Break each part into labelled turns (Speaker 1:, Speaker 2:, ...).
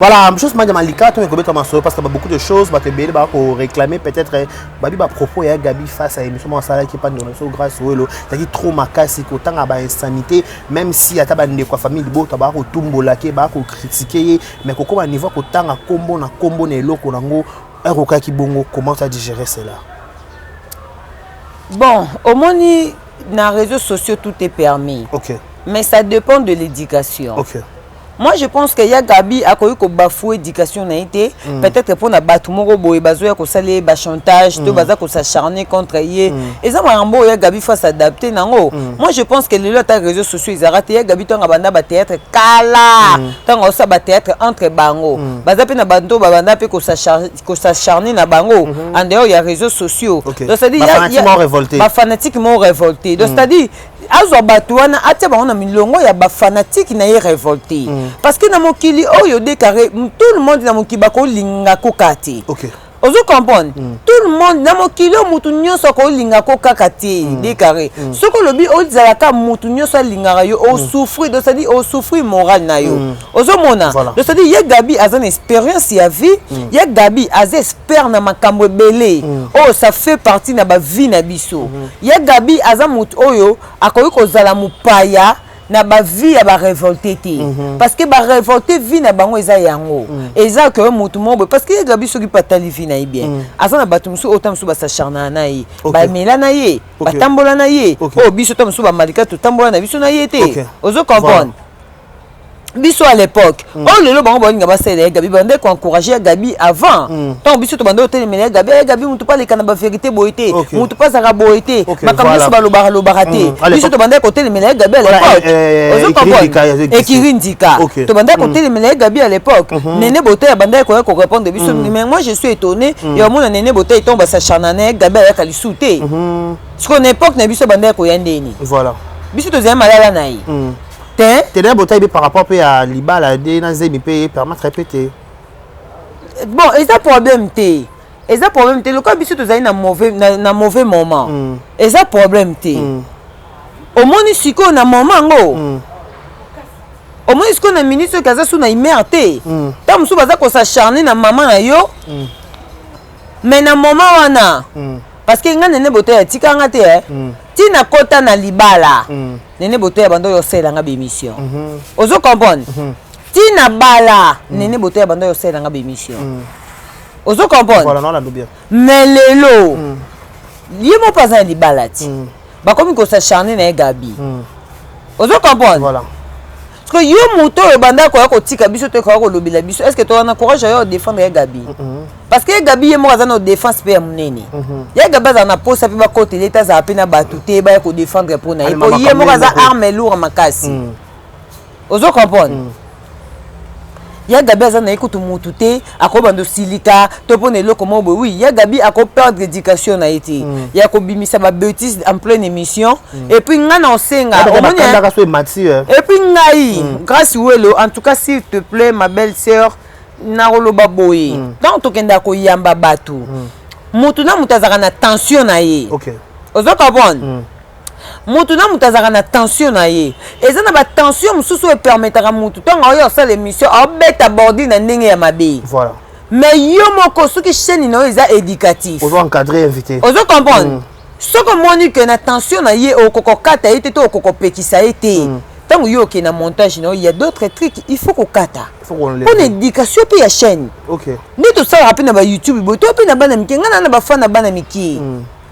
Speaker 1: Voilà, chose moi Malika, tu me parce qu'il y a beaucoup de choses, bah te béler, bah pour réclamer peut-être, bah propos il y a Gabi face à l'émission mon salaire qui pas de donation grâce au hello, c'est-à-dire trop macassi qu'autant à bah insanité, même si à ta bande de quoi famille de beau, t'as au tumbo laqué, bah pour critiquer, mais comment niveau qu'autant à combo ne loko nango, un roca qui bongo, comment tu as digéré cela?
Speaker 2: Bon, au moins dans les réseaux sociaux tout est permis.
Speaker 1: Ok.
Speaker 2: Mais ça dépend de l'éducation.
Speaker 1: Ok.
Speaker 2: Moi, je pense qu'il y a Gabi à quoi il bafoué l'éducation n'a été peut-être pour na batumoro boy bazoya ko salé ba chantage to baza ko s'acharner contre yé et ça mambo ya Gabi faut s'adapter nango. Moi je pense que les autres réseaux sociaux ils arrêtent ya Gabi to ngabanda ba théâtre kala tango ça ba théâtre entre bango baza pe na bando ba banda pe ko s'acharner na bango en dehors il y a réseaux sociaux. Donc c'est dire il y a ba fanatiquement révolté. Donc c'est dire azo batuana atia ba on a milongo ya ba fanatique na y révolté. Parce que dans mon kili oyo décaré tout le monde dans mon kibako linga kokati. OK. Ozo comprendre tout le monde dans mon kilo mutu nyonso ko linga kokati décaré. Ce que le bi o zalaka mutu nyonso linga yo o souffrir donc ça dit o souffrir moral na yo. Ozo mona. Donc ça dit y a Gabi a une expérience ya vie, y a Gabi a expert na makambo belé. Oh ça fait partie na ba vie na biso. Y a Gabi a mutu oyo akoyi ko zala mupaya na ba vie ya ba révolté té parce que ba révolté vie na bango eza yango eza que mutu mo parce que Gabi soki patali vie na bien azana batu musu otam su ba s'acharna na yi ba mela na yi ba tambola na yi oh biso tam su ba malika to tambola na biso na yi té ozo comprendre biso à l'époque oh lelo bango ba ngaba sele Gabi bande ko encourager Gabi avant tant biso to bande hotel mele Gabi mutu pas les kana ba vérité boité mutu pas za boité makambo so ba lo baraté biso to bande ko hotel mele Gabi à l'époque ekirindika to bande ko hotel mele Gabi à l'époque nene boté bande ko répondre biso mais moi je suis étonné ya mona nene boté tomba sa chanane Gabi ya kali souté ce qu'on époque na biso bande ko yandeni voilà biso to zema malala na yi t'es là
Speaker 1: par rapport à Liba la dénazé peut permettre répéter
Speaker 2: bon et ça problème té le cas biso to zali na mauvais moment et ça problème té au moins siko na moment ngo au moins siko na ministre kaza sou na imerte tam sou baza ko s'acharner na maman na yo mais na moment wana parce que ngane ne boté tika ngate tina kota na libala nene boté ya bando yo sela nga bémission ozo comprendre tina bala nene boté ya bando yo sela nga bémission ozo comprendre
Speaker 1: voilà non la bien
Speaker 2: mais lelo yemo pas na libala ti ba komi ko s'acharner na Gabi ozo comprendre
Speaker 1: voilà
Speaker 2: parce que yo moto yo banda ko tika biso te ko lobila biso est-ce que tu as courage à défendre Gabi parce que Gabi mo za na défense pe munene ya Gabi za na posa pe ba côté l'état za pe na batute ba ko défendre pour na po ye mo za arme lourd makasi ozo comprendre ya Gabi za na ekutu mutu te akobando silika to pone loko mo oui ya Gabi ako perdre éducation na été ya ko bimisa ba bêtise en pleine émission et puis ngana osenga et puis ngai grâce welo en tout cas s'il te plaît ma belle sœur na roloba boye donc to kenda ko yamba batu mutu na mutazaka na tension na ye
Speaker 1: OK
Speaker 2: ozo comprendre mutu na mutazaka na tension na ye eza na ba tension mususu e permettra mutu tonga oyo sa l'émission obeta bordi na ndenge ya mabe
Speaker 1: voilà
Speaker 2: mais yo moko soki chaîne na eza éducatif
Speaker 1: ozo encadrer invité
Speaker 2: ozo comprendre soko moni que na tension na ye okokokata ete to okokopekisa ete tant yo ke na montage no il y a d'autres trucs il faut ko kata pour l'éducation pe ya chaîne
Speaker 1: OK
Speaker 2: ni to ça rapide na ba YouTube bo to pe na bana miki ngana na ba fan na bana miki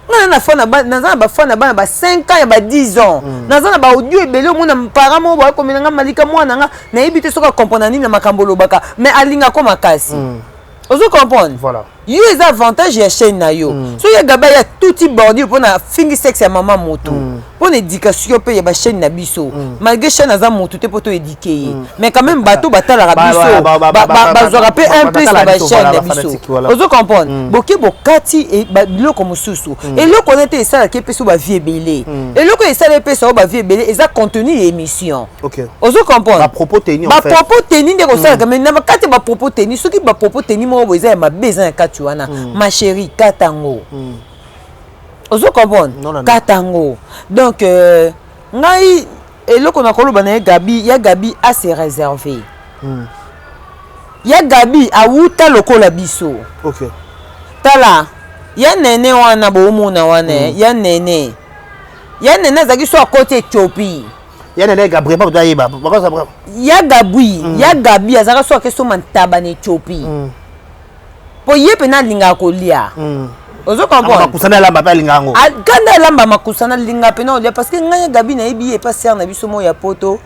Speaker 2: ngana na fan na bana na ba fan na bana ba 5 ans ya ba 10 ans na za na ba audio ebele mo na parent mo ba ko minanga malika mwana nga na ebite soka comprendre ni na makambo lobaka mais alinga ko makasi ozo comprendre
Speaker 1: voilà
Speaker 2: yo les avantages ya chaîne na yo so ya Gabi ya tout type bordi pour na fingi sexe ya maman moto pour l'éducation pe ya ba chaîne na biso malgré chaîne za moto te poto éduquer mais quand même bato batala biso ba zo rappeler un plus na ba chaîne na biso ozo comprendre boki bokati et biloko mususu et le connaître ça ke peso ba vie belé et le ko ça peso ba vie belé eza contenu émission
Speaker 1: OK
Speaker 2: ozo comprendre
Speaker 1: ba propos tenus en fait
Speaker 2: ba propos tenus de ko ça mais na kati ba propos tenus soki ba propos tenus mo eza ma besoin kati wana ma chérie katango ozo comprendre katango donc ngai eloko na koloba na Gabi ya Gabi assez réservé ya Gabi awuta lokola biso.
Speaker 1: OK.
Speaker 2: Tala ya nene wana bomona wana ya nene azaki so à côté Éthiopie.
Speaker 1: Ya nene Gabriel pas yeba.
Speaker 2: Ya Gabi azaka so ke so mantaba na Éthiopie. Po yepe na linga kolia. Ozo comprendre.
Speaker 1: Makusana lamba pa linga ngo.
Speaker 2: Kanda lamba makusana linga pe na olia parce que nganya Gabi na yebi e pas ser na biso mo ya poto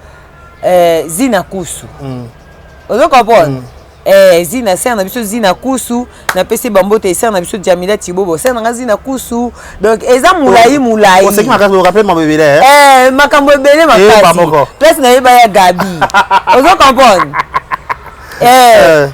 Speaker 2: zina kusu. Ozo comprendre. Zina ser na biso zina kusu na pesi bambote ser na biso Jamila Tibobo ser na zina kusu donc eza moulayi
Speaker 1: on sait que makasi vous rappelez makambo ebele
Speaker 2: makambo ebele makasi place na yeba ya Gabi ozo comprendre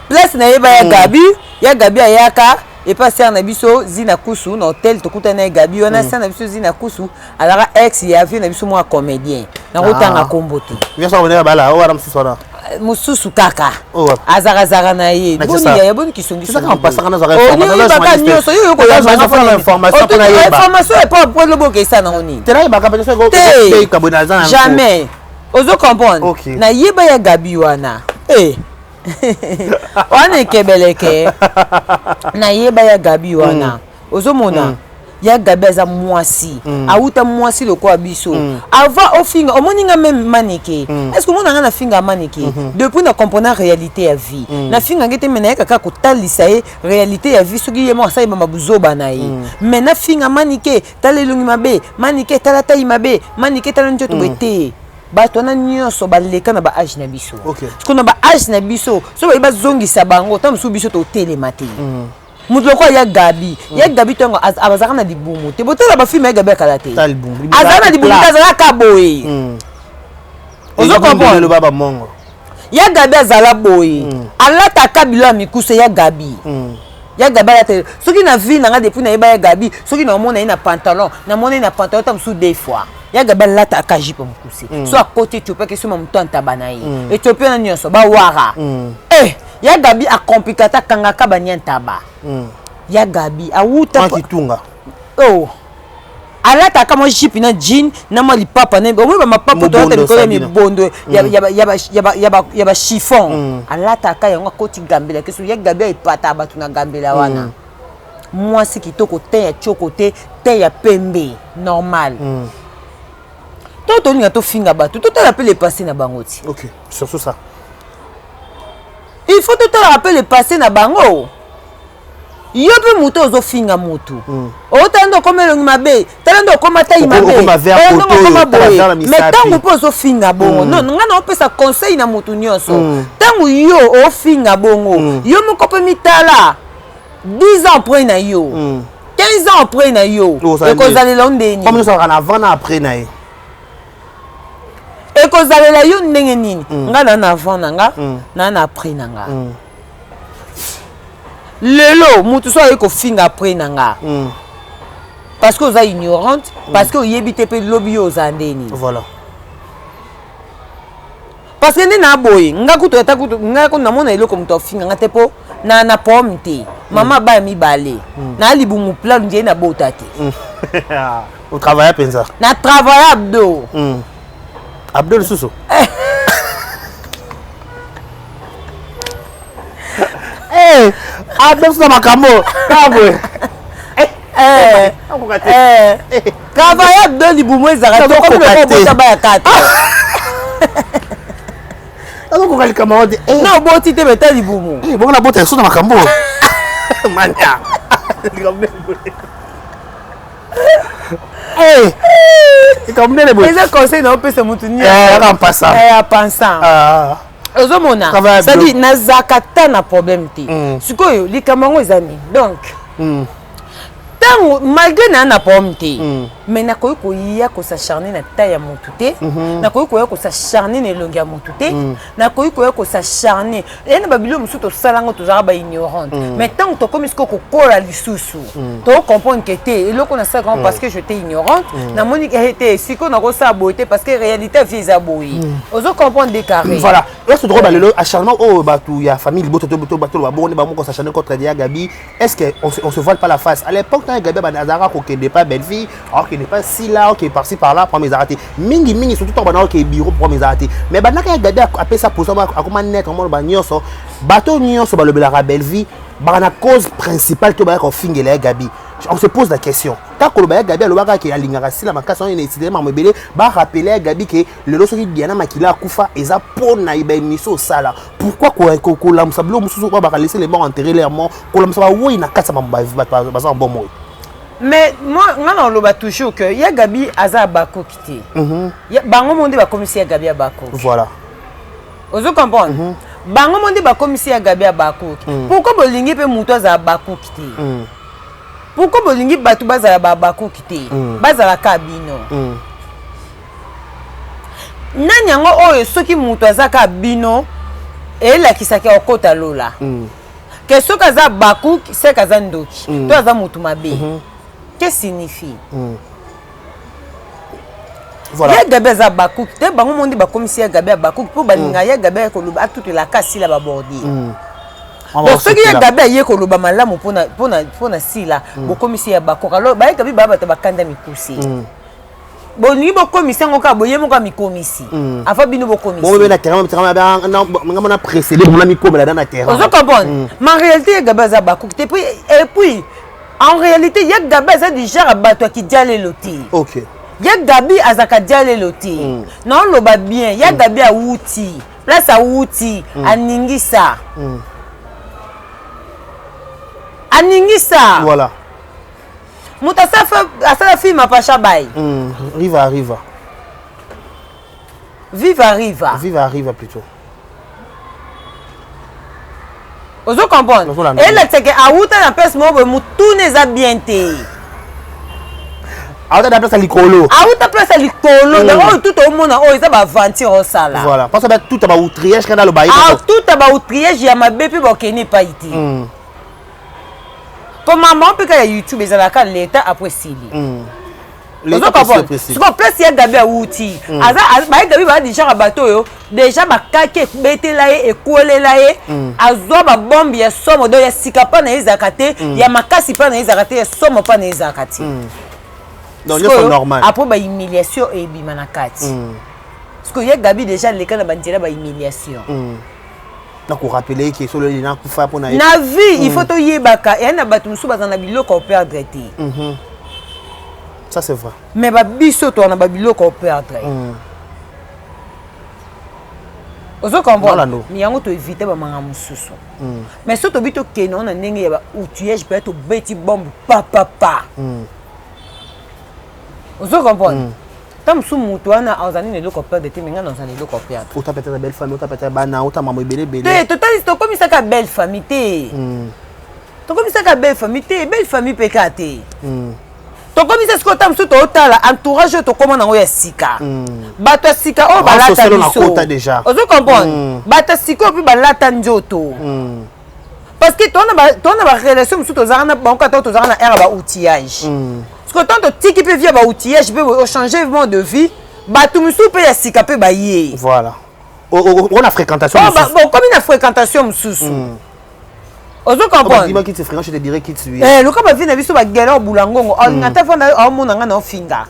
Speaker 2: place na yeba ya Gabi ayaka et pas ser na biso zina kusu na hôtel tokuta na Gabi on a ser na biso zina kusu alors ex ya vie na biso moi comédien na rotanga kombote
Speaker 1: bien ça on est bala o aram sisona
Speaker 2: mususu kaka azara na ye boni ya boni kisongi
Speaker 1: ça quand passe kana
Speaker 2: zara information et pas pour le boke ça na oni
Speaker 1: tena ba kapete so ko kabona zana
Speaker 2: jamais ozo comprendre na yeba ya Gabi wana wana kebeleke na yeba ya Gabi wana ozo mona ya Gabi za mwasi auta mwasi lokwa biso avant ofinga omoninga même manike est-ce que mona na finga manike depuis na comprendre réalité ya vie na finga ngete mena kaka ko talisa e réalité ya vie soki yemo sa yeba mabuzoba na ye mais na finga manike talelungi mabe manike talata imabe manike talanjoto bete bato na nyonso baleka na ba âge na biso parce que na ba âge na biso so ba zongisa bango tam su biso to telemate mutu ko ya Gabi tongo abazaka na libumu te botela ba film ya Gabi kala te azana na libumu azala ka boye ozo comprendre
Speaker 1: le baba mongo
Speaker 2: ya Gabi azala boye alata kabila mikuse ya Gabi la te soki na vie na nga depuis na yeba ya Gabi soki na mona na pantalon tam sous des fois ya Gabi alata ka jipe mukuse so à côté tu peux que so mutu antabana ye Ethiopia na nyonso ba wara ya Gabi a complicata kanga kabanyanta ba ya Gabi awuta
Speaker 1: kitunga
Speaker 2: alata kama jipi na jean na mali papa na omwe ba mapapa to ata ko mi bondo ya ba chiffon alata ka yango koti gambela keso ya Gabi ipata batu na gambela wana mwasi kitoko te ya chokote te ya pembe normal toto ninga to finga batu to tala pe le passé na bangoti
Speaker 1: OK surtout ça
Speaker 2: il faut tout le rappeler le passé na bango yo pe muto ozo finga mutu otando komelo mabe talando komata imabe talando komaba mais tangu po ozo finga bongo non ngana opesa conseil na mutu nyonso tangu yo o finga bongo yo moko pe mitala 10 ans après na yo 15 ans après na yo e kozalela ndeni
Speaker 1: comme ça avant na après na ye
Speaker 2: e kozalela yo ndenge nini ngana na avant nanga na après nanga lelo mutu so ayeko finga après nanga parce que oza ignorante parce que oyebite pe lobi oza ndeni
Speaker 1: voilà
Speaker 2: parce que nde na boye ngakuto etakuto ngako na mona eloko mutu ofinga ngate po na pomme te mama ba mi balé na libu mu plan ndiye na bota te
Speaker 1: on travaille penza
Speaker 2: na travailler abdo
Speaker 1: Abdul Suso Abdul Suso makambo kabwe
Speaker 2: travailler abdo libumu ezaka to ko bota ba ya kata
Speaker 1: ko kali kama ode
Speaker 2: non boti te beta libumu
Speaker 1: bongo na bota so na makambo manya comme les boys
Speaker 2: les conseils n'ont pas ce moutouni
Speaker 1: en passant
Speaker 2: ozo mona ça dit na zakata na problème ti sikoyo likamango ezani donc tango malgré na problème ti mais na koyi koya ko s'acharner na taille ya mutu te na koyi koya ko s'acharner na longue ya mutu te na koyi koya ko s'acharner et na babilo musu to salango to zara ba ignorante mais tant to comme ko kola lisusu to comprendre que te eloko na ça parce que j'étais ignorante na moni que était siko na ko sa beauté parce que réalité vie za boyi ozo comprendre des carrés
Speaker 1: voilà est-ce drôle le acharnement oh batu ya famille boto bato ba bon ba mo ko s'acharner contre Gabi est-ce que on se voile pas la face à l'époque quand Gabi Banazara ko kende pas belle fille alors que n'est pas si là ok par-ci par-là pour mes arrêtés mingi surtout dans ok bureau pour mes arrêtés mais banaka ya Gabi après ça pour ça comment naître comment ba nyonso bateau nyonso ba le la belle vie ba na cause principale to ba ko fingela Gabi on se pose la question tant que le Gabi le baka ki alingaka sila makasa on est ma mobile ba rappeler Gabi que le loso ki Diana Makila kufa eza pona iba miso sala pourquoi ko la msablo mususu ko ba laisser les morts enterrer les morts ko la msaba oui na kasa mamba ba bon mot.
Speaker 2: Mais moi, on le toujours que y a Gabi Aza Bako quitté. Bango monde va commissaire Gabi Bako.
Speaker 1: Voilà.
Speaker 2: Vous comprenez? Bango monde va commissaire Gabi Bako. Pourquoi bolingi pe muto za Bako quitté? Pourquoi bolingi batu baza Bako quitté? Baza la cabino. Nani yango oyo soki muto za cabino et la kisaki okota lola. Que ce kaza Bako c'est kaza ndoki. Toi za mutu mabe. Qu'est-ce que signifie? Voilà. Il y a Gabi à Bakouk. Tu sais, bango monde ba commissaire Gabi à Bakouk pour balinga ya Gabi ko luba toute la casse la babordi. Donc ce qui est Gabi ya ko luba malamu pona sila bo commissaire Bakouk. Alors ba Gabi ba ba kanda mikusi. Bon ni bo commissaire ngoka boye mo ka mikomisi. Afa bino bo commissaire.
Speaker 1: Bon na terrain on a précédé on a mis comme là dans la terrain.
Speaker 2: Vous comprenez? Mais en réalité Gabi à Bakouk et puis en réalité, il y a Gabi a déjà rabattu qui diale loti. OK. Il y a Gabi azaka diale loti. Non, le ba bien. Il y a Gabi a outi. Place à outi. Aningisa. Aningisa.
Speaker 1: Voilà.
Speaker 2: Moutassa fait la fille ma pacha bay.
Speaker 1: Riva. Viva plutôt.
Speaker 2: Vous comprenez? Et là, c'est que Aouta n'a pas ce mot, mais tout n'est pas bien.
Speaker 1: Aouta n'a pas ça l'icolo.
Speaker 2: Aouta place à l'icolo. Donc, tout au monde, ils ont aventure au sala.
Speaker 1: Voilà. Parce que tout est outriège quand le bail.
Speaker 2: Ah, tout est outriège, il y a ma bébé qui n'est pas ici. Comme maman, peut que YouTube, ils ont l'État après Sili. L'État précis. Ce qu'on place, il y a Gabi à outil. Gabi va déjà bateau, déjà ba kake bete là et coller là et azo ba bombe ya somo do ya sikapa na izakate ya makasi pa na izakate ya somo pa na izakate.
Speaker 1: Donc c'est normal.
Speaker 2: Après ba humiliation et bimanakati. Parce que y a Gabi déjà les cas na bandira ba humiliation.
Speaker 1: Na ko rappeler que sur le lina kufa pour na
Speaker 2: vie il faut to yebaka et na batu musu bazana biloko perdre té.
Speaker 1: Ça c'est vrai.
Speaker 2: Mais ba biso to na ba biloko perdre. Ozo comprendre. Mais yango to éviter ba manga mususu. Mais surtout bito keno na ndenge ya ba outillage peut être beti bombe pa. Ozo comprendre. Tam sou mutu wana ozani ne loko perdre te menga ozani loko perdre.
Speaker 1: Ota peut-être belle famille, ota peut-être bana, ota maman belé.
Speaker 2: To comme ça ka belle famille te. To comme ça ka belle famille pekate. To comme ça ce que tam sou to otala entourage to comment na ya sika. Bato sika o balata biso. Ozo comprendre. Bato sika puis balata njoto. Parce que toi na ba relation sou to zana ba ka to zana era ba outillage. Parce que tant que tiki peut via ba outillage peut changer de vie, ba tout musu peut ya sika peut ba yé.
Speaker 1: Voilà. On a fréquentation.
Speaker 2: Bon comme une fréquentation mususu. Ozo comprendre.
Speaker 1: Dis-moi qui te fréquente, je te dirai qui tu
Speaker 2: es. Le cas ba vie na biso ba guerre bulangongo, on ngata fanda o mona nga na finga.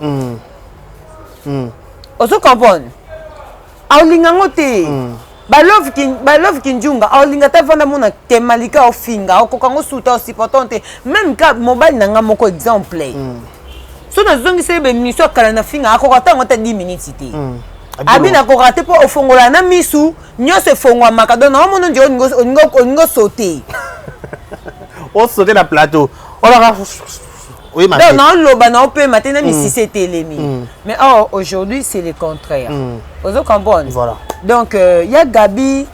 Speaker 2: Ozo comprendre. A lingango te. Ba love kinjunga, a lingata fanda mona te malika o finga, o kokango suta o sipotante, même ka mobile nanga moko exemple. So na zongi se be mission kala na finga akoko tango ta 10 minutes te. Abina ko raté po ofongola na misu, nyose fongwa makado na omono njo ongo sauter.
Speaker 1: On sauter na plateau. On aura oui ma.
Speaker 2: Non, loba na peut matin na mi si c'était l'ennemi. Mais aujourd'hui c'est le contraire. Ozo comprendre.
Speaker 1: Voilà.
Speaker 2: Donc il y a Gabi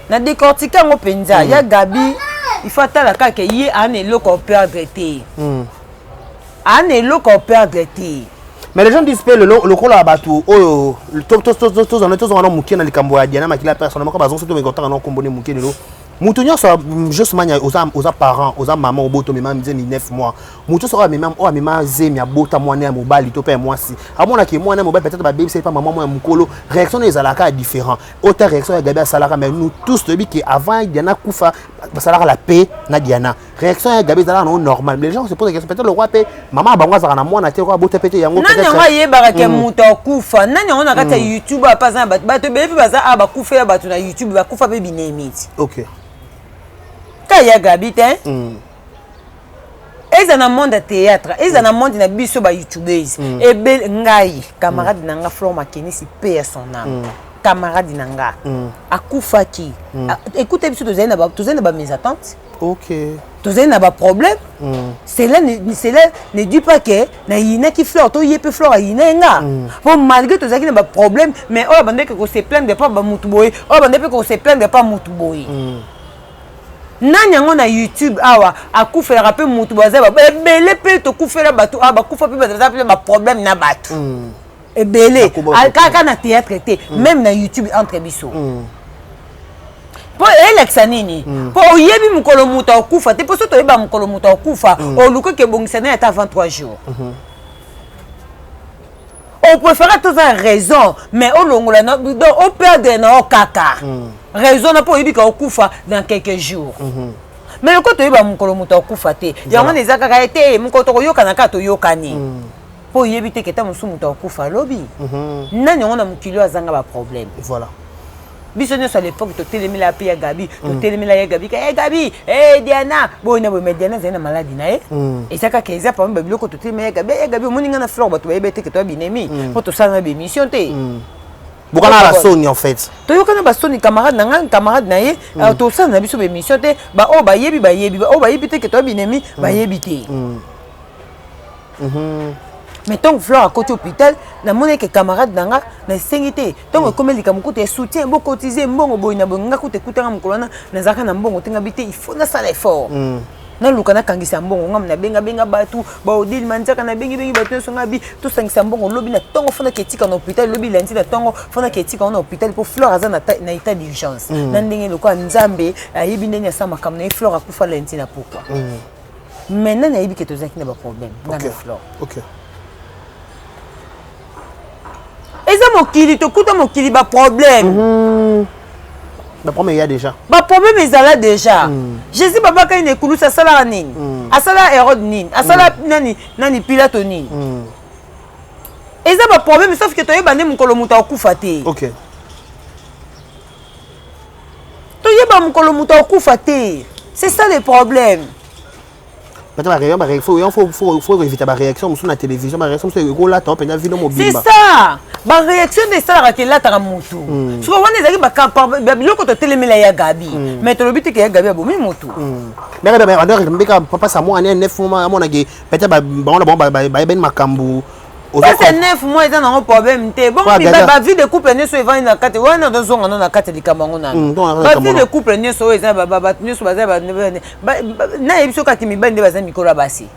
Speaker 2: na décortiquer ngo penza, il y a Gabi il faut attendre ka ke yi an eloko perdre te. An eloko perdre te.
Speaker 1: Mais les gens disent que le col à bateau, oh, tous en ont mouké dans les Camboya, Diana Makila personnellement, comme ils ont surtout mes contacts en ont combiné mouké de l'eau. Moutounion soit juste mania aux parents, aux mamans, au boto, mais même 9 mois. Moutou sera même zé, mais à bota, moi, né, mobile, il te paie moi si. À mon avis, moi, mobile, peut-être ma baby, c'est pas maman, moi, moukolo. Réaction des alaka est différente. Autre réaction, il y a Gabi Salara, mais nous tous, le but qui avant, Diana Koufa, Salara la paix, na Diana. réaction ya Gabi ezala normal. Les gens se posent des questions peut-être le roi pe maman bango azaka na mwana te roi bote pété yango
Speaker 2: peut-être. Nani nga yebaka ke muto akufa. Nani nga na kata YouTube apaza bato befi baza abakufa ya bato na YouTube bakufa pe binemiti.
Speaker 1: OK.
Speaker 2: Ka ya Gabi te. Ils dans le monde de théâtre, ils dans le monde de biso ba youtubeurs. Et bel ngai camarade nanga Flor Makeni si paye son âme. Camarade nanga. Akufa ki. Écoutez biso tozali na ba mes attentes.
Speaker 1: OK.
Speaker 2: Tozali na ba problème. Cela ne dit pas que na yina ki Flor to yepe Flor yina nga. Bon malgré tozali na ba problème mais oh bande que se plaindre pas ba mutu boy. Oh bande que se plaindre pas mutu boy. Nani yango na YouTube awa akufela rappel mutu bazaba ebele pe to kufela batu aba kufa pe bazaba ba problème na batu ebele kaka na théâtre te même na YouTube entre biso po elexa nini po oyebi mukolo mutu akufa te po so to yeba mukolo mutu akufa o luko ke bongisa na ata 23 jours on préfère tous en raison mais on longola na on perdre na kaka raison na po yebika okufa dans quelques jours mais le côté yeba mukolo muta okufa te yango neza kaka ete mukoto koyoka na kato yokani po yebite keta musu muta okufa lobi nani on a mukilo azanga ba problème
Speaker 1: voilà
Speaker 2: biso nyonso à l'époque to telemila pe ya Gabi to telemila ya Gabi Gabi Diana bona bo me Diana zena maladie na et ça ka keza pa mba biloko to telemila ya Gabi moninga na Flor bato bayebete que to binemi po to sana be mission te
Speaker 1: bokana la Sony en fait
Speaker 2: to yokana ba Sony camarade na ye to sana biso be mission te ba o ba yebi ba o ba yebi te que to binemi ba yebi te mais tant que Fleur à côté hôpital na monnaie que camarade nanga na sengité tant que comme les kamukote soutien beaucoup cotiser mbongo boyina bonga kote kutanga mukolana na zaka na mbongo tenga bité il faut na sala effort na lukana kangisa mbongo ngam na benga batu ba odil manjaka na bengi batu so ngabi to sangisa mbongo lobi na tongo fona ketika na hôpital lobi lundi na tongo fona ketika na hôpital pour Fleur aza na état d'urgence na ndenge loko nzambe ayebi ndenge ya sama kam na Fleur akufa lundi na pourquoi maintenant na yebi que to zaki na ba problème na Fleur
Speaker 1: OK.
Speaker 2: Eza mokili to kuta mokili ba problème.
Speaker 1: Ba problème il y a déjà.
Speaker 2: Ba problème ezala déjà. Jésus baba ka ine kulusa sala nini? Asala Hérode nini? Asala nani Pilate nini? Eza ba problème sauf que to yeba ne mukolo muta okufa te.
Speaker 1: OK.
Speaker 2: To yeba mukolo muta okufa te. C'est ça le problème.
Speaker 1: faut éviter la réaction sur la télévision, la réaction c'est que là, tu as vu mobile.
Speaker 2: C'est ça. La réaction de ça, c'est là, tu as moutou. Si on a des gens qui télémila ya Gabi, mais tu as dit que ya Gabi a boumi moutou.
Speaker 1: Mais papa, ça m'a donné 9 mois, peut-être ben makambu.
Speaker 2: Ça c'est 9 mois, ils ont un problème. Bon, la vie de couple ne soit pas carte. On a dans zone, on a carte de Cameroun. La vie de couple ne soit pas ne soit pas na ebiso kati mibande baza mikolo basi.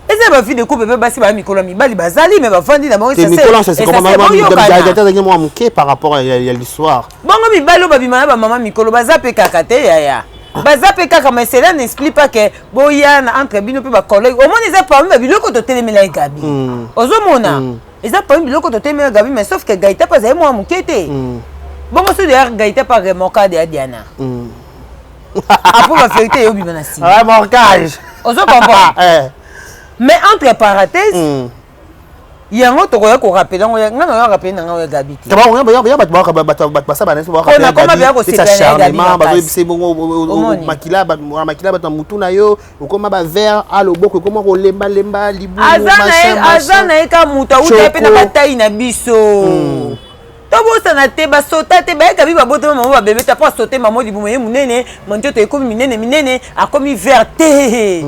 Speaker 2: Eza ba vie de couple be basi ba mikolo mibali bazali mais ba vandi na bango
Speaker 1: c'est mikolo c'est comment maman par rapport à l'histoire.
Speaker 2: Bongo mibalo ba bimana ba maman mikolo baza pe kakate ya. Bazape kaka mais cela n'explique pas que boya entre bino pe ba collègue au moins ils a parmi ba biloko to telemela Gabi ozomona ils a parmi biloko to telemela Gabi mais sauf que Gaïta pas moi mukete bongo so derrière Gaïta pas remorquage de Diana après la vérité yo bimana si
Speaker 1: remorquage
Speaker 2: ozo comprendre mais entre parenthèses yango to ko rappeler ngo ngana yo rappeler nga Gabi
Speaker 1: ti ba ba sa ba nesi ba
Speaker 2: rappeler
Speaker 1: charmement ba c'est bon makila ba mutu na yo ukoma ba vert à loboko ukoma ko lemba libu
Speaker 2: azana eka muta uta pe na batai na biso tobosa na te ba sota te ba Gabi ba bote maman ba bébé ta pas sauter maman di bumoye munene monto te komi minene akomi verte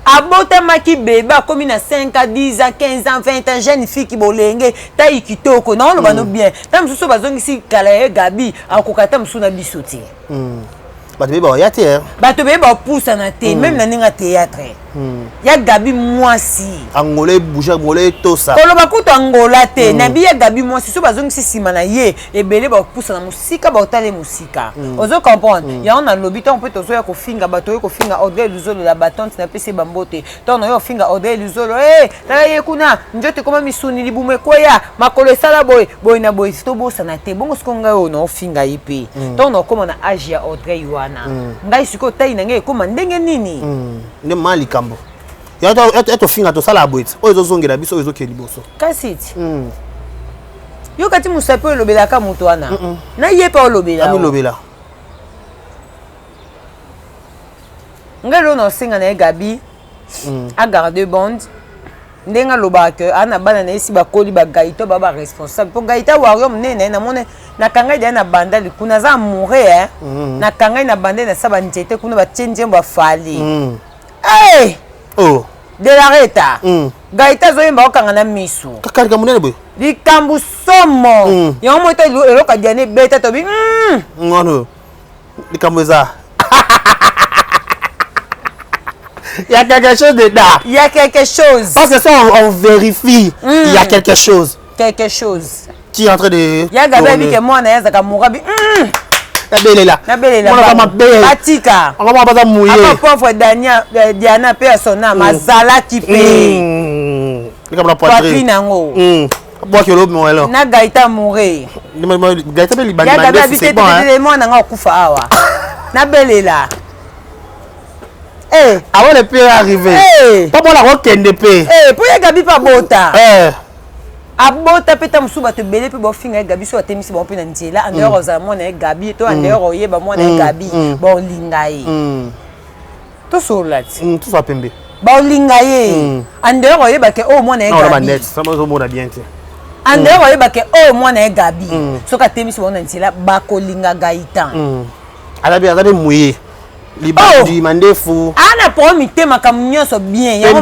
Speaker 2: abota maki bébé akomi na 5 à 10 à 15 ans 20 ans jeune fille qui bolenge ta ikitoko na on ba no bien tam suso bazongisi kala Gabi akokata msuna bisoti
Speaker 1: bato beba ya te
Speaker 2: bato beba poussa na te même na ninga théâtre ya Gabi mwasi
Speaker 1: angolais bouger angolais tosa
Speaker 2: koloba kuto angola te na bi ya Gabi mwasi so bazongisi sima na ye ebele ba poussa na musika ba otale musika ozo comprendre ya on a lobby ton peut tozo ya ko finga bato ko finga Audrey Luzolo la batante na pese bambote ton yo finga Audrey Luzolo na ye kuna njote koma misuni libume koya makolo sala boy na boy to bosa na te bongo skonga yo no finga ipe ton no koma na age ya Audrey wana wana ngai sikoyo tai na ngai ekoma ndenge nini
Speaker 1: nde mama likambo eto finga tosala boite oyo ezozongela biso oyo ezokee liboso
Speaker 2: kasi ti yo kati mosapi oyo olobelaka moto wana na ye mpe olobela ngai lelo na osenga na ye Gabi agarde bonde ndenge alobaka ana bana na ye si bakoli bagaito baba responsable mpo gaita wario monene namone nakangai deya na banda likuna aza amoure nakangai na banda na sa banzete kuna batie nzembo afali de la reta gaita azoyemba okanga na misu
Speaker 1: kakalika monene boye
Speaker 2: likambo somo yango mo ete eloko adiane ebeta tobi
Speaker 1: ngono likambo eza il y a quelque chose dedans.
Speaker 2: Il y a quelque chose.
Speaker 1: Parce que ça, on vérifie. Il y a quelque chose.
Speaker 2: Quelque chose.
Speaker 1: Qui est en train de...
Speaker 2: Il y a Gabi qui est moi, Zaka Mourabi.
Speaker 1: La belle est là.
Speaker 2: La belle est là. Batika.
Speaker 1: On va pas mouiller.
Speaker 2: On va pauvre Diana paie à son âme. Mazala qui paie.
Speaker 1: Poitrine
Speaker 2: nango.
Speaker 1: Bois que l'homme est là.
Speaker 2: Na Gaïta mourir.
Speaker 1: Gaïta belle libane.
Speaker 2: Il y a Gabi qui est là. Moi, on a kufa awa. Na belle est là.
Speaker 1: Avant le père arrivé. Pas pour la roquenne de paix.
Speaker 2: Pour y Gabi pas bota. Abota peta musuba te belé pe bo finga Gabi so atemisi bon pe na nzela andero za mo na Gabi to andero yeba mo na Gabi bon lingai. To so lati.
Speaker 1: To so pembe.
Speaker 2: Bon lingai. Andero yeba ke o mo na Gabi.
Speaker 1: Non ba net, ça mo zo mo na bien te.
Speaker 2: Andero yeba ke o mo na Gabi. So ka temisi bon na nzela ba ko linga gaita.
Speaker 1: Alabi mouillé. Libandi mandefu
Speaker 2: ana promis te makamnyoso bien yango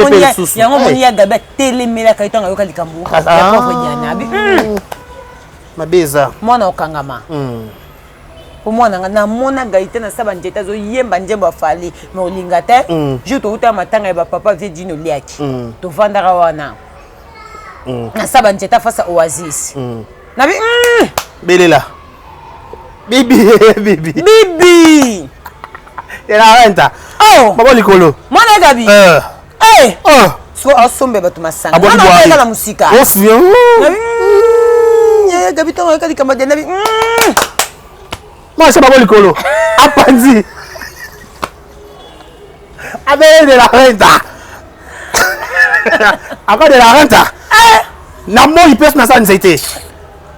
Speaker 2: moni ya Gabi telemela kaitanga yoka likambu ya pauvre Diana bi
Speaker 1: mabeza
Speaker 2: mwana okangama po mwana na mona gaite na saba njeta zo yemba njembo afali me olinga te je to uta matanga ya papa vie dino liaki to vandara wana na saba njeta face Oasis na bi
Speaker 1: belela bibi et la renta. Babo likolo.
Speaker 2: Mwana Gabi. So asombe batu masanga.
Speaker 1: Mwana
Speaker 2: peka la musika.
Speaker 1: Osuyo.
Speaker 2: Gabi to ka likamba de nabi.
Speaker 1: Moi c'est babo likolo. Apanzi. Avec de la renta. Encore de la renta. Na mo il pèse na ça nzete.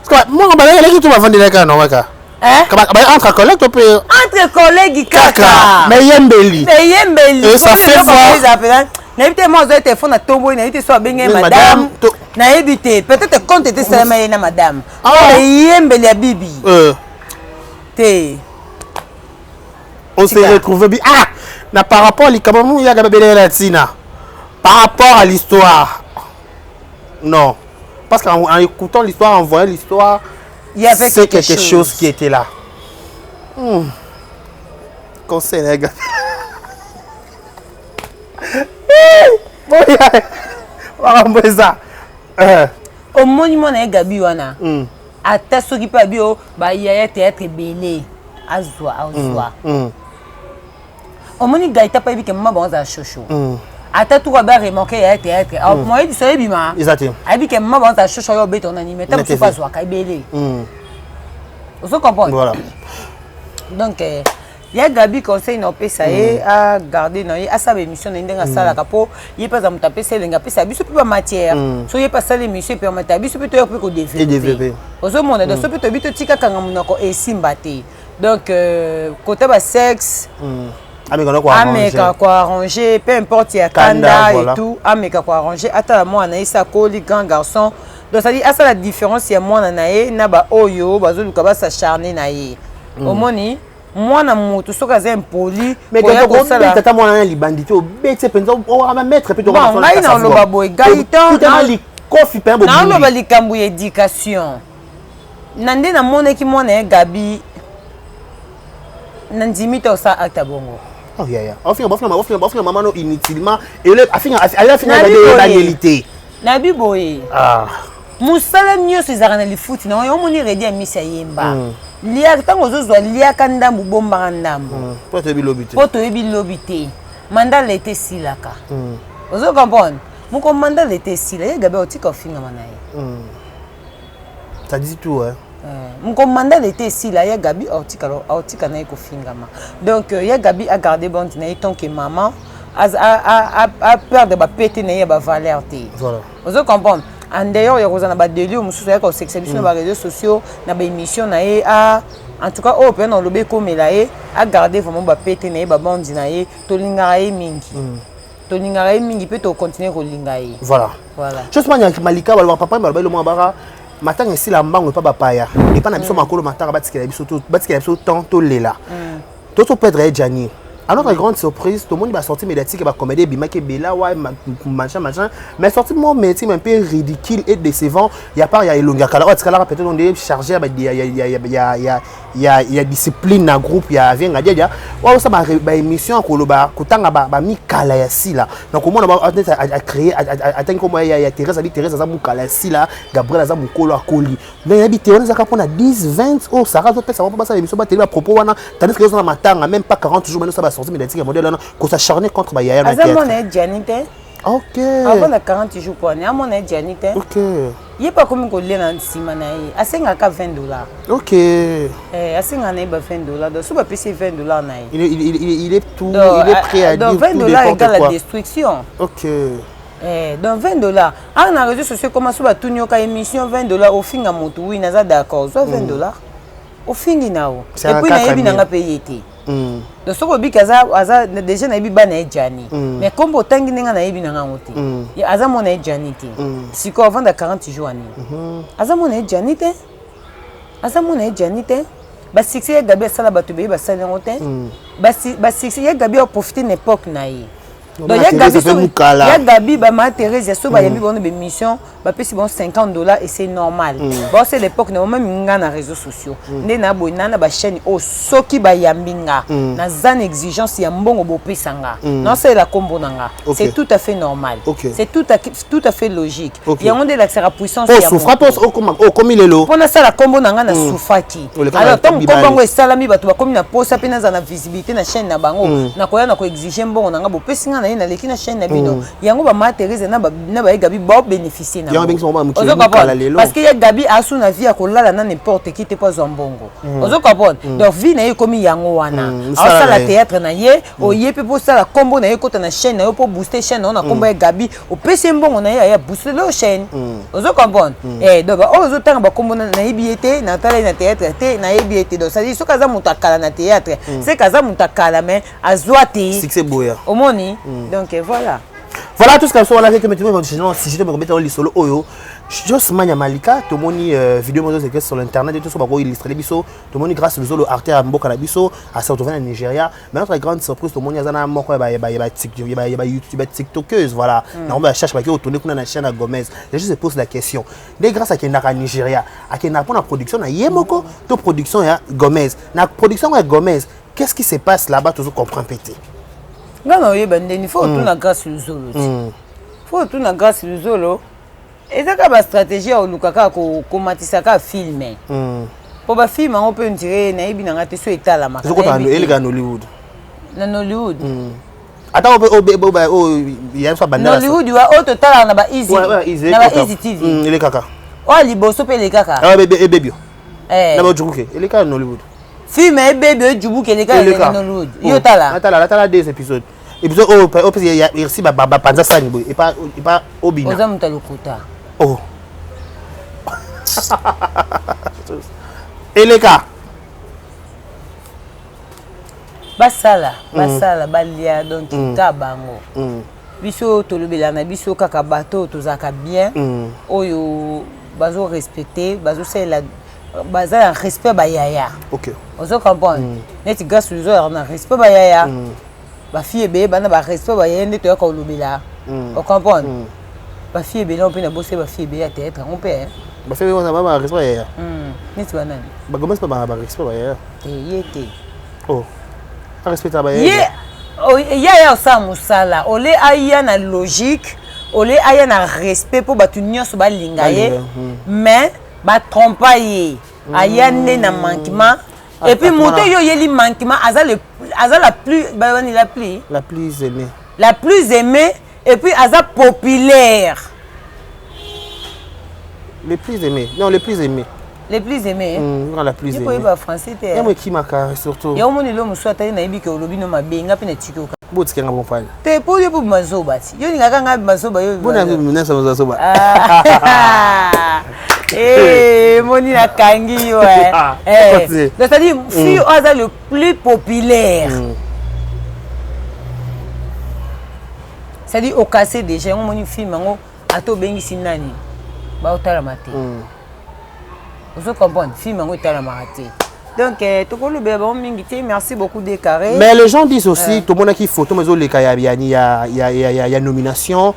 Speaker 1: Parce que moi on va aller tout va vendre les canons waka. Entre collègues,
Speaker 2: entre collègues, kaka.
Speaker 1: Mais yembeli.
Speaker 2: Et
Speaker 1: ça fait voir.
Speaker 2: N'habitez moi au téléphone à tomber, n'habitez soit bien madame. N'habitez peut-être compte était ça na madame. Yembeli à bibi. Té.
Speaker 1: On s'est retrouvé bien. Na par rapport à l'icabamou il y a gabelé latina. Par rapport à l'histoire. Non. Parce qu'en écoutant l'histoire, en voyant l'histoire,
Speaker 2: il y avait
Speaker 1: quelque chose qui était là. Conseil, les gars.
Speaker 2: Au monument de Gabi wana. Ata soki pa bio ba yaya théâtre belé azwa. Au moni gaita pa bi ke mama bonza chocho. Ata tout va remarquer yaya théâtre. Moi dit ça bima.
Speaker 1: Exactement.
Speaker 2: Abi ke mama bonza chocho yo beton animé ta so pas zwa ka belé. Vous comprenez?
Speaker 1: Voilà.
Speaker 2: Donc, il y a Gabi conseil n'a pas ça à garder dans à sa émission n'indenga sala capo il pas à me taper c'est l'inga ça biso plus matière so il pas ça l'émission puis matière biso plutôt un peu ko développer aux hommes on a de so plutôt bito tika kanga munako et simbate donc côté ba sexe ameka quoi arranger peu importe il y a kanda et tout ameka quoi arranger ata moi na isa koli grand garçon donc ça dit à ça la différence il y a moi na ye na ba oyo bazoluka ba s'acharner na ye omoni moi na moto soka za impoli
Speaker 1: mais quand on tata moi na libandité obete penza on va mettre peut-être
Speaker 2: on va na loba boy gaïtan
Speaker 1: na li kofi pe bo
Speaker 2: na loba likambu éducation nande na mona ki moi na Gabi nandimi to sa acte bongo
Speaker 1: oh ya on finit maman no inutilement et le a fini la réalité
Speaker 2: na bi boy musala nyoso ezaka li foot na yo moni redi amisa yemba lia tango zozwa lia kandambu bomba ndambu
Speaker 1: poto ebilobité
Speaker 2: poto ebilobité mandal était silaka vous comprenez mon mandal était sila ya Gabi otika ofinga manaye
Speaker 1: ça dit tout hein
Speaker 2: Mon commandant était ici là, il y a Gabi Ortika na ko fingama. Donc il y a Gabi a gardé bon dinaï tant que maman a peur de ba péter na ba valeur té.
Speaker 1: Voilà.
Speaker 2: Vous comprenez? En d'ailleurs, il y a des ba délire mususu ya ko s'exhibition na ba réseaux sociaux, na ba émission na en tout cas au peut na lobe comme là a garder vraiment ba péter na ba bon dinaï to lingara mingi. To lingara mingi peut to continuer ko lingaye.
Speaker 1: Voilà.
Speaker 2: Voilà.
Speaker 1: Justement Malika ba papa ba le mo bara matanga si la mbango pas bapaya et pas na biso makolo matanga batikela biso tant to lela to peut être Jani. À notre grande surprise, tout le monde va sortir médiatique et va comédie bimake bela ouais machin mais sorti mon métier un peu ridicule et décevant. Il y a pas il y a Elonga Kala peut-être on est chargé il y a discipline dans groupe il y a vient ngadia ouais ça ba émission koloba kutanga ba mi kala ya si là donc comment on a créé attends comment il y a Thérèse za mukala si là Gabriel za mukolo akoli mais il y a théorie ça pour 10 20 oh ça va ça va pas ça émission ba télé à propos wana tandis que dans matanga même pas 40 jours maintenant ça va sortir médiatique modèle là qu'on s'acharner contre ba yaya na tête.
Speaker 2: Azamon est Janite.
Speaker 1: OK.
Speaker 2: Avant la 40 jours pour ni amon est Janite.
Speaker 1: OK.
Speaker 2: Il pas comme ko lena nsima na yi. Asenga ka $20.
Speaker 1: OK.
Speaker 2: Asenga na ba $20 donc suba pc $20 na yi.
Speaker 1: Il est tout il est prêt à dire
Speaker 2: donc $20 égale la destruction.
Speaker 1: OK.
Speaker 2: Donc $20. Ah na réseaux sociaux comment suba tunyoka émission $20 au finga motu oui naza d'accord. So $20. Au fingi nao. Et puis na yebi nanga payer té. Donc ce que aza déjà na yebi bana ejani mais comme otangi ninga na yebi nanga ngote ya aza mona ejani te siko avant de 40 jours ani aza mona ejani te ba sixi Gabi sala batu be ba sala ngote ba sixi Gabi a profiter n'époque na yi donc ya Gabi ba ma Thérèse so ba yemi bon be mission ba pesi bon $50 et c'est normal bon c'est l'époque na même nga na réseaux sociaux ndé na boina na ba chaîne o soki ba yambinga na zan exigence ya mbongo bo pesanga non c'est la combo nanga c'est tout à fait normal c'est tout à fait logique ya ndé la sera puissance ya
Speaker 1: souffra comme il est lo
Speaker 2: pona ça la combo nanga na soufaki alors tant combo ngo salami ba to ba komi na posa pena za na visibilité na chaîne na bango na koya na ko exiger mbongo nanga bo pesinga na ina leki na chaîne na bino yango ba ma Thérèse na ba Gabi ba bénéficier na parce que ya Gabi a sous na vie à kolala na n'importe qui te pas zombongo ozo comprendre donc vie na ye komi yango wana ça la théâtre na ye o ye pe pour ça la combo na ye kota na chaîne na yo pour booster chaîne na combo ya Gabi o pese mbongo na ye ya booster le chaîne ozo comprendre donc ozo tanga ba combo na yebiete na tala na théâtre te na yebiete donc ça dit so kaza mutakala na théâtre c'est kaza mutakala mais azwati
Speaker 1: succès boya
Speaker 2: omoni donc voilà.
Speaker 1: Voilà tout ce qu'on a fait maintenant si je te me mettre en solo oyo Jos Manya Malika to moni vidéo moto c'est sur l'internet et tout ça ba ko illustrer biso to moni grâce le zolo Arte à Mboka na biso à se retrouver en Nigeria mais notre grande surprise to moni azana moko ba YouTube TikTokeuse voilà na on va chercher ba ki retourner kuna na chaîne à Gomez je se pose la question dès grâce à Kenaka Nigeria à Kenaka pour la production na Yemoko to production ya Gomez na production ya Gomez qu'est-ce qui se passe là-bas toujours comprendre pété.
Speaker 2: Non, il faut tout la grâce le zolo. Faut tout la grâce le zolo. Et ça la stratégie au lukaka ko matisaka filmer. Pour ba film on peut tirer na ibi na ngate so etala maka.
Speaker 1: C'est quoi le gars Hollywood?
Speaker 2: Na Hollywood.
Speaker 1: Attends il y a ça banda.
Speaker 2: Hollywood wa au total na ba easy. Na ba easy TV.
Speaker 1: Il est kaka.
Speaker 2: Oh liboso pe le kaka.
Speaker 1: Ah bébé. Na ba jubuke. Il est kaka Hollywood.
Speaker 2: Film et bébé jubuke le kaka na Hollywood. Yo tala.
Speaker 1: Tala 2 épisodes. Épisode il y a ici ba panza ça niveau et pas obina.
Speaker 2: Oza mutalukuta.
Speaker 1: Oh. Eleka.
Speaker 2: Basala balia donc ta bango. Biso tolobela na biso kaka bato tozaka bien. Oyo bazo respecter, bazo c'est la baza respect ba yaya.
Speaker 1: OK.
Speaker 2: Ozo comprendre. Net grâce aux autres na respect ba yaya. Ba fille be bana ba respect ba yende to ka olobela. On comprendre. Ba fille be là on peut na bosser ba fille be à tête on peut.
Speaker 1: Ba fille on a ba respect ya.
Speaker 2: Neti banani.
Speaker 1: Ba commence pas ba respect ba ya.
Speaker 2: Yete.
Speaker 1: Oh. Pas respect ba ya.
Speaker 2: Ye oh ya ça musala. Olé aya na logique, olé aya na respect pour batu nyonso ba lingaye. Mais ba trompa ye. Aya ne na manquement. Et puis monter yo yeli manquement aza la plus aimée. La plus aimée et puis aza populaire.
Speaker 1: Le plus aimé. Non, le plus aimé.
Speaker 2: Les plus aimés.
Speaker 1: La plus aimée.
Speaker 2: Il faut français.
Speaker 1: Il y a qui m'a surtout.
Speaker 2: Il y a un monde qui soit allé na ibiki olobi no mabenga pe na tiko.
Speaker 1: Botiki nga bon fan.
Speaker 2: Te pour yo pour mazoba. Yo ni ngaka mazoba yo.
Speaker 1: Bon ami mena sa mazoba.
Speaker 2: Moni na kangi yo c'est-à-dire fille oza le plus populaire. C'est-à-dire au cassé déjà on moni film ngo ato bengi sinani. Ba otala mate. Vous comprenez film ngo otala mate. Donc, merci beaucoup des carrés.
Speaker 1: Mais les gens disent aussi, tout le monde qui photo, mais il y a nomination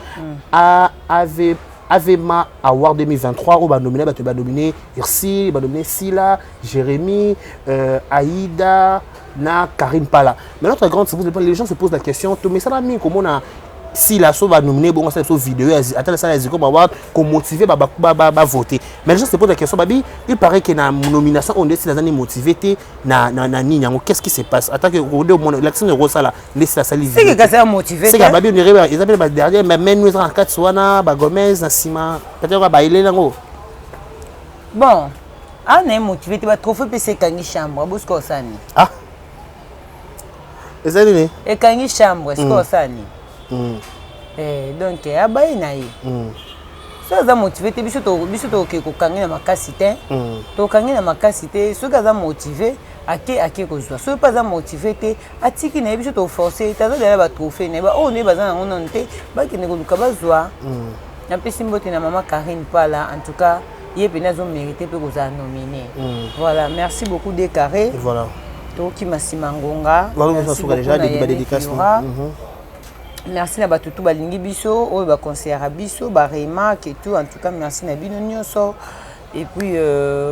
Speaker 1: à AVEMA Award 2023 où va nominer Ursi, va nominer Sila, Jérémy, Aïda, na Karine Pala. Mais notre grande, les gens se posent la question, mais ça va mis comment on a si la sauve va nominer bon ça vidéo attends ça les va voir qu'on motiver va voter mais les gens se posent la question babi il paraît que na nomination on est si la année motivé na nini qu'est-ce qui se passe attends que l'action de Rosa là laisse la salle
Speaker 2: c'est que ça motivé
Speaker 1: c'est que babi on irait ils appellent dernier mais même nous en 4 soana ba Gomez na Sima peut-être ba il est là
Speaker 2: bon on est motivé tu vas trophée PC kangi chambre bosco sani
Speaker 1: ah c'est nini
Speaker 2: et kangi chambre est-ce que sani donc abaye na ye so aza motivé te biso to ke kokangi na makasi te to kangi na makasi te so aza motivé ake kozwa so pas aza motivé te atiki na biso to forcer taza dela ba trophée ne ba o ne baza na ngona te ba ke ne ko luka bazwa na pesi mbote na maman Karine Pala en tout cas ye pena zo mérité pe koza nominé voilà merci beaucoup des carrés
Speaker 1: voilà
Speaker 2: to ki masimangonga
Speaker 1: merci beaucoup déjà des dédicaces.
Speaker 2: Merci na batutu balingi biso oyo ba conseillera biso ba remarque et tout en tout cas merci na bino nyonso et puis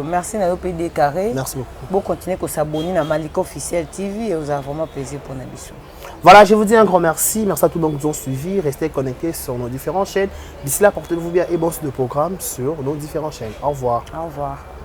Speaker 2: merci na PD carré
Speaker 1: merci beaucoup
Speaker 2: bon continuer ko s'abonner na Malika officiel TV et vous avez vraiment plaisir pour na biso.
Speaker 1: Voilà, je vous dis un grand merci à tous ceux qui nous ont suivis, restez connectés sur nos différentes chaînes. D'ici là, portez-vous bien et bon de programme sur nos différentes chaînes. Au revoir.
Speaker 2: Au revoir.